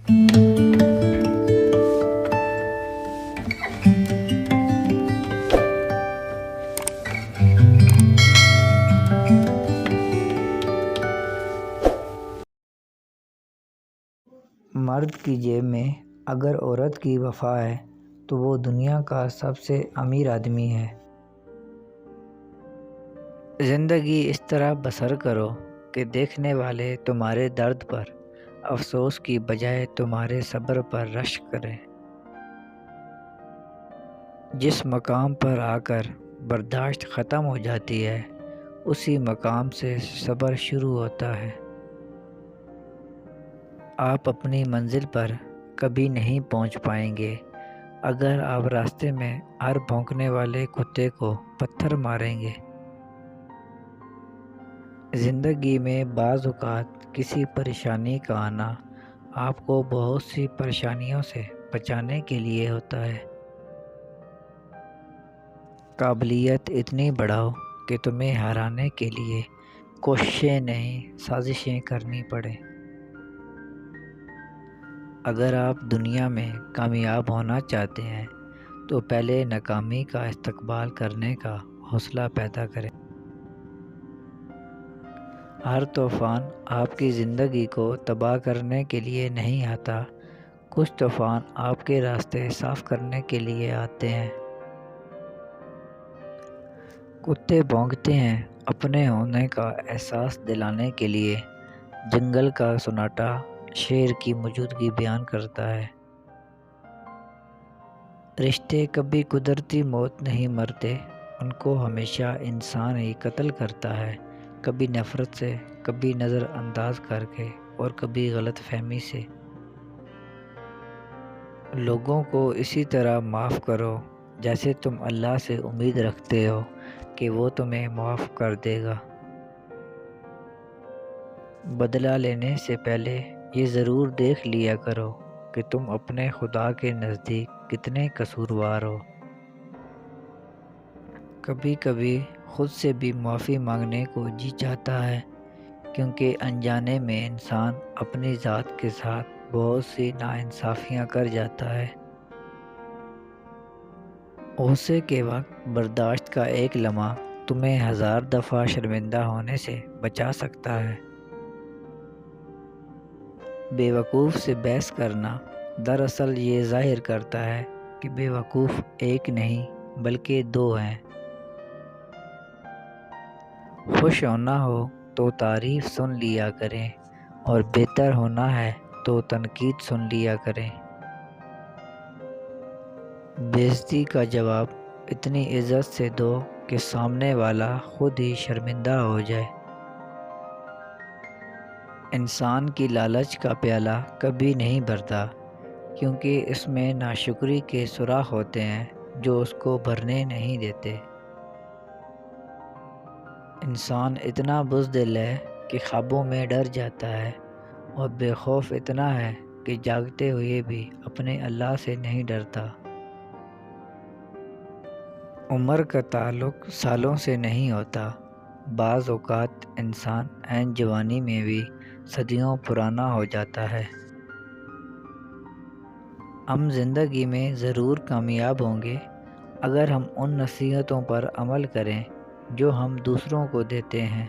مرد کی جیب میں اگر عورت کی وفا ہے تو وہ دنیا کا سب سے امیر آدمی ہے۔ زندگی اس طرح بسر کرو کہ دیکھنے والے تمہارے درد پر افسوس کی بجائے تمہارے صبر پر رشک کریں۔ جس مقام پر آ کر برداشت ختم ہو جاتی ہے اسی مقام سے صبر شروع ہوتا ہے۔ آپ اپنی منزل پر کبھی نہیں پہنچ پائیں گے اگر آپ راستے میں ہر بھونکنے والے کتے کو پتھر ماریں گے۔ زندگی میں بعض اوقات کسی پریشانی کا آنا آپ کو بہت سی پریشانیوں سے بچانے کے لیے ہوتا ہے۔ قابلیت اتنی بڑھاؤ کہ تمہیں ہرانے کے لیے کوششیں نہیں سازشیں کرنی پڑیں۔ اگر آپ دنیا میں کامیاب ہونا چاہتے ہیں تو پہلے ناکامی کا استقبال کرنے کا حوصلہ پیدا کریں۔ ہر طوفان آپ کی زندگی کو تباہ کرنے کے لیے نہیں آتا، کچھ طوفان آپ کے راستے صاف کرنے کے لیے آتے ہیں۔ کتے بھونکتے ہیں اپنے ہونے کا احساس دلانے کے لیے، جنگل کا سناٹا شیر کی موجودگی بیان کرتا ہے۔ رشتے کبھی قدرتی موت نہیں مرتے، ان کو ہمیشہ انسان ہی قتل کرتا ہے، کبھی نفرت سے، کبھی نظر انداز کر کے اور کبھی غلط فہمی سے۔ لوگوں کو اسی طرح معاف کرو جیسے تم اللہ سے امید رکھتے ہو کہ وہ تمہیں معاف کر دے گا۔ بدلہ لینے سے پہلے یہ ضرور دیکھ لیا کرو کہ تم اپنے خدا کے نزدیک کتنے قصوروار ہو۔ کبھی کبھی خود سے بھی معافی مانگنے کو جی چاہتا ہے، کیونکہ انجانے میں انسان اپنی ذات کے ساتھ بہت سی ناانصافیاں کر جاتا ہے۔ غصے کے وقت برداشت کا ایک لمحہ تمہیں 1000 دفعہ شرمندہ ہونے سے بچا سکتا ہے۔ بے وقوف سے بحث کرنا دراصل یہ ظاہر کرتا ہے کہ بے وقوف ایک نہیں بلکہ دو ہیں۔ خوش ہونا ہو تو تعریف سن لیا کریں اور بہتر ہونا ہے تو تنقید سن لیا کریں۔ بے عزتی کا جواب اتنی عزت سے دو کہ سامنے والا خود ہی شرمندہ ہو جائے۔ انسان کی لالچ کا پیالہ کبھی نہیں بھرتا، کیونکہ اس میں ناشکری کے سوراخ ہوتے ہیں جو اس کو بھرنے نہیں دیتے۔ انسان اتنا بزدل ہے کہ خوابوں میں ڈر جاتا ہے، اور بے خوف اتنا ہے کہ جاگتے ہوئے بھی اپنے اللہ سے نہیں ڈرتا۔ عمر کا تعلق سالوں سے نہیں ہوتا، بعض اوقات انسان عین جوانی میں بھی صدیوں پرانا ہو جاتا ہے۔ ہم زندگی میں ضرور کامیاب ہوں گے اگر ہم ان نصیحتوں پر عمل کریں جو ہم دوسروں کو دیتے ہیں۔